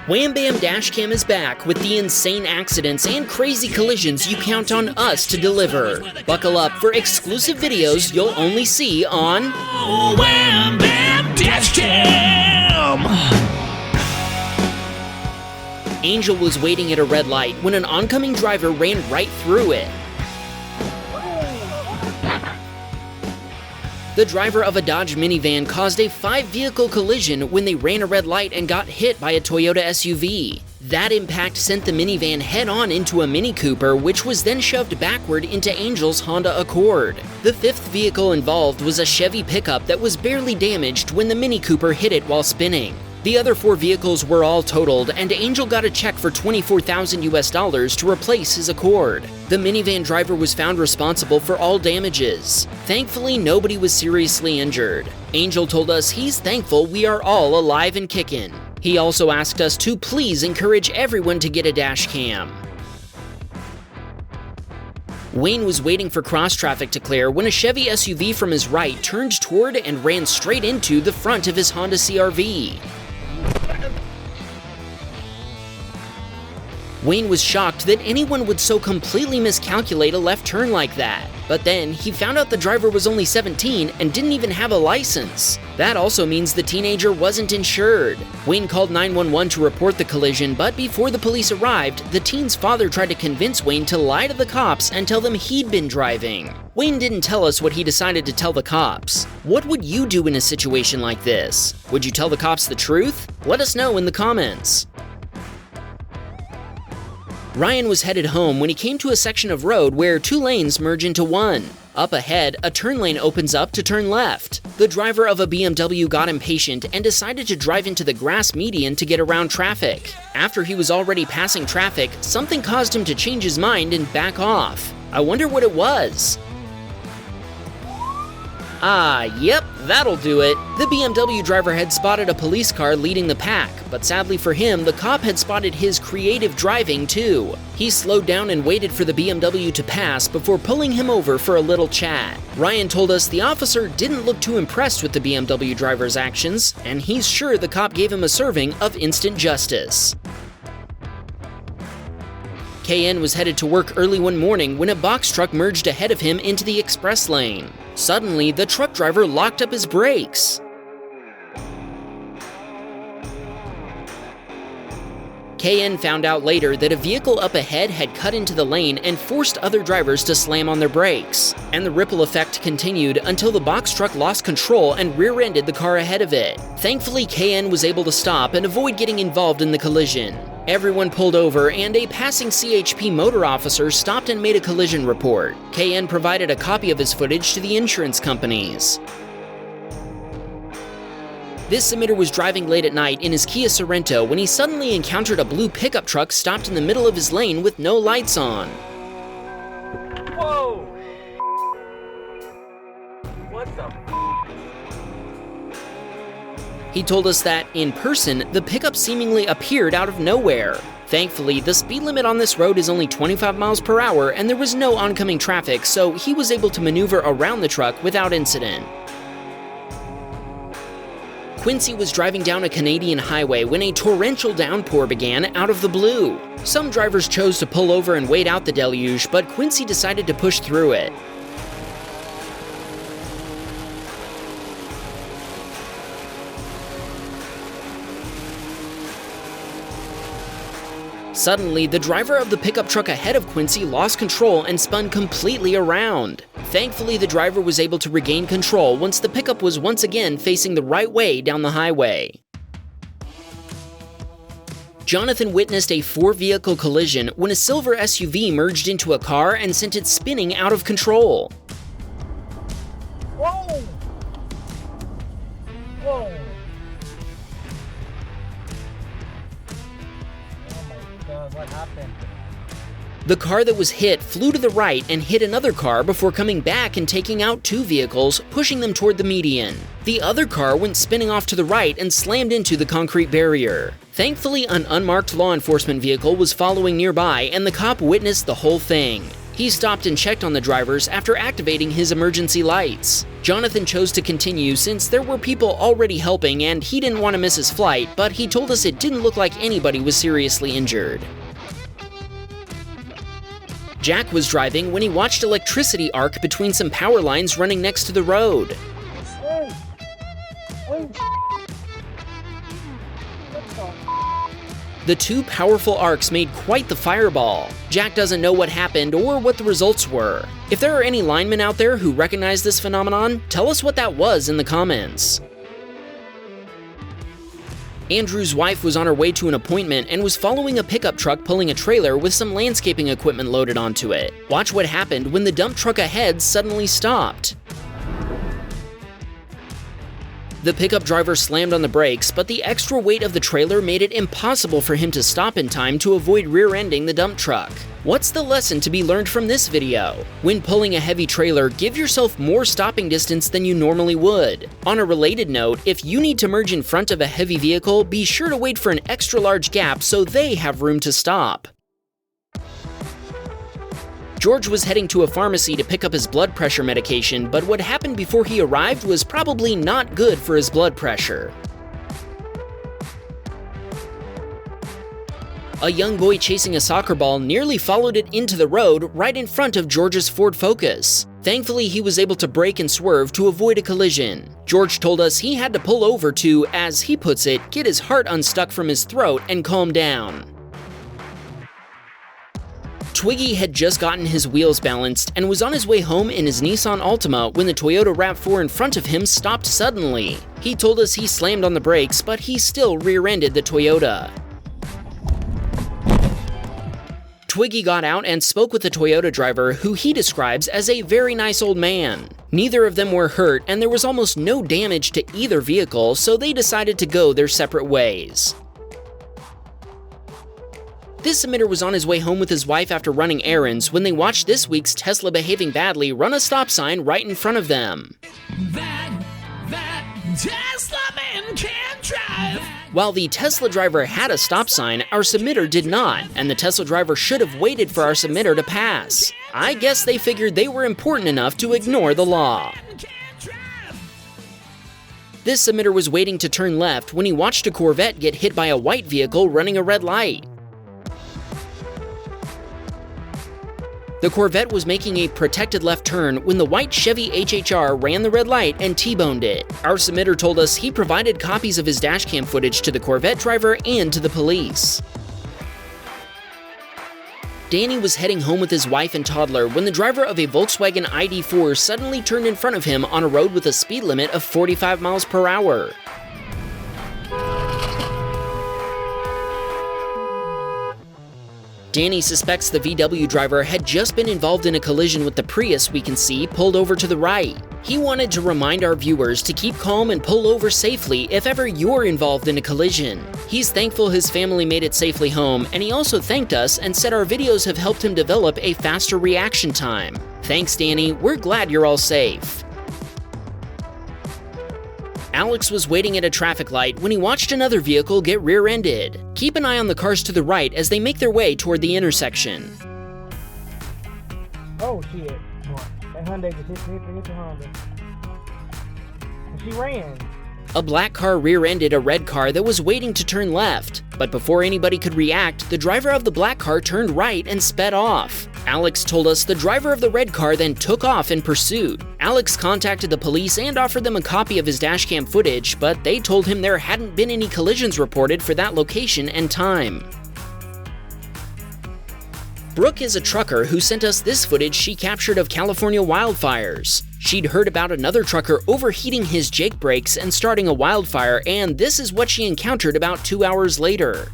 Wham Bam Dashcam is back with the insane accidents and crazy collisions you count on us to deliver. Buckle up for exclusive videos you'll only see on Wham Bam Dashcam! Angel was waiting at a red light when an oncoming driver ran right through it. The driver of a Dodge minivan caused a 5-vehicle collision when they ran a red light and got hit by a Toyota SUV. That impact sent the minivan head-on into a Mini Cooper, which was then shoved backward into Angel's Honda Accord. The 5th vehicle involved was a Chevy pickup that was barely damaged when the Mini Cooper hit it while spinning. The other 4 vehicles were all totaled, and Angel got a check for $24,000 to replace his Accord. The minivan driver was found responsible for all damages. Thankfully, nobody was seriously injured. Angel told us he's thankful we are all alive and kicking. He also asked us to please encourage everyone to get a dash cam. Wayne was waiting for cross-traffic to clear when a Chevy SUV from his right turned toward and ran straight into the front of his Honda CR-V. Wayne was shocked that anyone would so completely miscalculate a left turn like that. But then, he found out the driver was only 17 and didn't even have a license. That also means the teenager wasn't insured. Wayne called 911 to report the collision, but before the police arrived, the teen's father tried to convince Wayne to lie to the cops and tell them he'd been driving. Wayne didn't tell us what he decided to tell the cops. What would you do in a situation like this? Would you tell the cops the truth? Let us know in the comments. Ryan was headed home when he came to a section of road where 2 lanes merge into one. Up ahead, a turn lane opens up to turn left. The driver of a BMW got impatient and decided to drive into the grass median to get around traffic. After he was already passing traffic, something caused him to change his mind and back off. I wonder what it was. Yep, that'll do it. The BMW driver had spotted a police car leading the pack, but sadly for him, the cop had spotted his creative driving too. He slowed down and waited for the BMW to pass before pulling him over for a little chat. Ryan told us the officer didn't look too impressed with the BMW driver's actions, and he's sure the cop gave him a serving of instant justice. KN was headed to work early one morning when a box truck merged ahead of him into the express lane. Suddenly, the truck driver locked up his brakes. KN found out later that a vehicle up ahead had cut into the lane and forced other drivers to slam on their brakes. And the ripple effect continued until the box truck lost control and rear-ended the car ahead of it. Thankfully, KN was able to stop and avoid getting involved in the collision. Everyone pulled over, and a passing CHP motor officer stopped and made a collision report. KN provided a copy of his footage to the insurance companies. This submitter was driving late at night in his Kia Sorento when he suddenly encountered a blue pickup truck stopped in the middle of his lane with no lights on. Whoa! What the? He told us that, in person, the pickup seemingly appeared out of nowhere. Thankfully, the speed limit on this road is only 25 miles per hour and there was no oncoming traffic, so he was able to maneuver around the truck without incident. Quincy was driving down a Canadian highway when a torrential downpour began out of the blue. Some drivers chose to pull over and wait out the deluge, but Quincy decided to push through it. Suddenly, the driver of the pickup truck ahead of Quincy lost control and spun completely around. Thankfully, the driver was able to regain control once the pickup was once again facing the right way down the highway. Jonathan witnessed a 4-vehicle collision when a silver SUV merged into a car and sent it spinning out of control. Whoa! Whoa! What happened? The car that was hit flew to the right and hit another car before coming back and taking out 2 vehicles, pushing them toward the median. The other car went spinning off to the right and slammed into the concrete barrier. Thankfully, an unmarked law enforcement vehicle was following nearby and the cop witnessed the whole thing. He stopped and checked on the drivers after activating his emergency lights. Jonathan chose to continue since there were people already helping and he didn't want to miss his flight, but he told us it didn't look like anybody was seriously injured. Jack was driving when he watched electricity arc between some power lines running next to the road. The two powerful arcs made quite the fireball. Jack doesn't know what happened or what the results were. If there are any linemen out there who recognize this phenomenon, tell us what that was in the comments. Andrew's wife was on her way to an appointment and was following a pickup truck pulling a trailer with some landscaping equipment loaded onto it. Watch what happened when the dump truck ahead suddenly stopped. The pickup driver slammed on the brakes, but the extra weight of the trailer made it impossible for him to stop in time to avoid rear-ending the dump truck. What's the lesson to be learned from this video? When pulling a heavy trailer, give yourself more stopping distance than you normally would. On a related note, if you need to merge in front of a heavy vehicle, be sure to wait for an extra large gap so they have room to stop. George was heading to a pharmacy to pick up his blood pressure medication, but what happened before he arrived was probably not good for his blood pressure. A young boy chasing a soccer ball nearly followed it into the road right in front of George's Ford Focus. Thankfully, he was able to brake and swerve to avoid a collision. George told us he had to pull over to, as he puts it, get his heart unstuck from his throat and calm down. Twiggy had just gotten his wheels balanced and was on his way home in his Nissan Altima when the Toyota RAV4 in front of him stopped suddenly. He told us he slammed on the brakes, but he still rear-ended the Toyota. Twiggy got out and spoke with the Toyota driver, who he describes as a very nice old man. Neither of them were hurt, and there was almost no damage to either vehicle, so they decided to go their separate ways. This submitter was on his way home with his wife after running errands when they watched this week's Tesla behaving badly run a stop sign right in front of them. That Tesla man can't drive. While the Tesla driver had a stop sign, our submitter did not, and the Tesla driver should have waited for our submitter to pass. I guess they figured they were important enough to ignore the law. This submitter was waiting to turn left when he watched a Corvette get hit by a white vehicle running a red light. The Corvette was making a protected left turn when the white Chevy HHR ran the red light and T-boned it. Our submitter told us he provided copies of his dashcam footage to the Corvette driver and to the police. Danny was heading home with his wife and toddler when the driver of a Volkswagen ID4 suddenly turned in front of him on a road with a speed limit of 45 miles per hour. Danny suspects the VW driver had just been involved in a collision with the Prius we can see pulled over to the right. He wanted to remind our viewers to keep calm and pull over safely if ever you're involved in a collision. He's thankful his family made it safely home, and he also thanked us and said our videos have helped him develop a faster reaction time. Thanks, Danny. We're glad you're all safe. Alex was waiting at a traffic light when he watched another vehicle get rear-ended. Keep an eye on the cars to the right as they make their way toward the intersection. Oh shit. That Hyundai just hit the Honda. And she ran. A black car rear-ended a red car that was waiting to turn left, but before anybody could react, the driver of the black car turned right and sped off. Alex told us the driver of the red car then took off in pursuit. Alex contacted the police and offered them a copy of his dashcam footage, but they told him there hadn't been any collisions reported for that location and time. Brooke is a trucker who sent us this footage she captured of California wildfires. She'd heard about another trucker overheating his Jake brakes and starting a wildfire, and this is what she encountered about 2 hours later.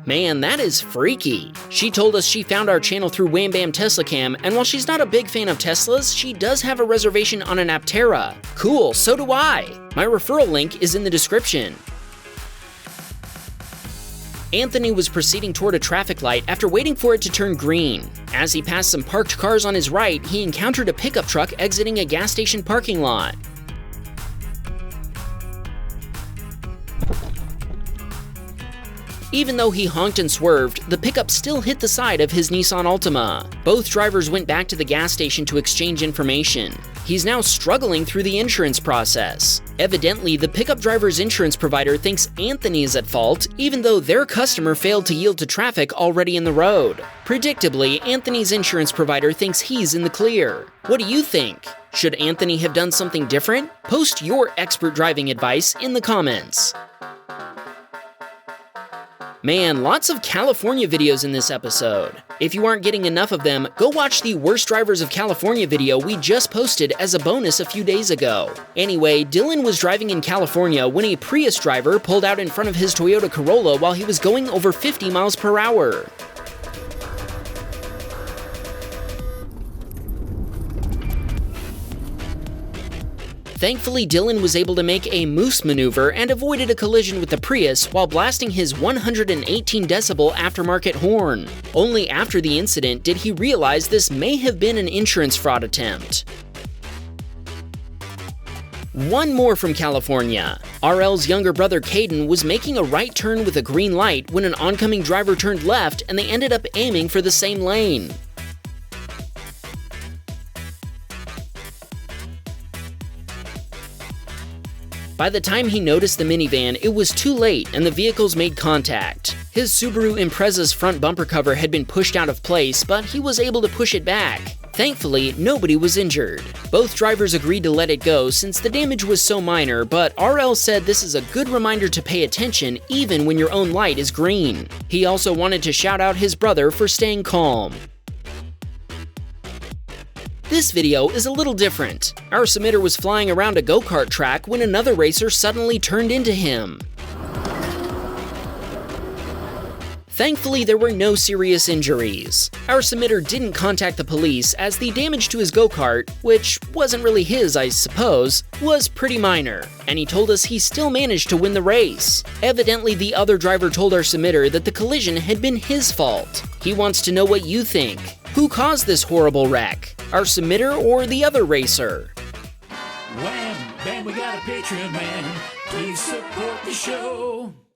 Man, that is freaky. She told us she found our channel through Wham Bam Tesla Cam, and while she's not a big fan of Teslas, she does have a reservation on an Aptera. Cool, so do I. My referral link is in the description. Anthony was proceeding toward a traffic light after waiting for it to turn green. As he passed some parked cars on his right, he encountered a pickup truck exiting a gas station parking lot. Even though he honked and swerved, the pickup still hit the side of his Nissan Altima. Both drivers went back to the gas station to exchange information. He's now struggling through the insurance process. Evidently, the pickup driver's insurance provider thinks Anthony is at fault, even though their customer failed to yield to traffic already in the road. Predictably, Anthony's insurance provider thinks he's in the clear. What do you think? Should Anthony have done something different? Post your expert driving advice in the comments. Man, lots of California videos in this episode. If you aren't getting enough of them, go watch the Worst Drivers of California video we just posted as a bonus a few days ago. Anyway, Dylan was driving in California when a Prius driver pulled out in front of his Toyota Corolla while he was going over 50 miles per hour. Thankfully, Dylan was able to make a moose maneuver and avoided a collision with the Prius while blasting his 118 decibel aftermarket horn. Only after the incident did he realize this may have been an insurance fraud attempt. One more from California. RL's younger brother Caden was making a right turn with a green light when an oncoming driver turned left and they ended up aiming for the same lane. By the time he noticed the minivan, it was too late and the vehicles made contact. His Subaru Impreza's front bumper cover had been pushed out of place, but he was able to push it back. Thankfully, nobody was injured. Both drivers agreed to let it go since the damage was so minor, but RL said this is a good reminder to pay attention even when your own light is green. He also wanted to shout out his brother for staying calm. This video is a little different. Our submitter was flying around a go-kart track when another racer suddenly turned into him. Thankfully, there were no serious injuries. Our submitter didn't contact the police as the damage to his go-kart, which wasn't really his, I suppose, was pretty minor, and he told us he still managed to win the race. Evidently, the other driver told our submitter that the collision had been his fault. He wants to know what you think. Who caused this horrible wreck? Our submitter or the other racer? Wham! Bam, we got a Patreon, man. Please support the show.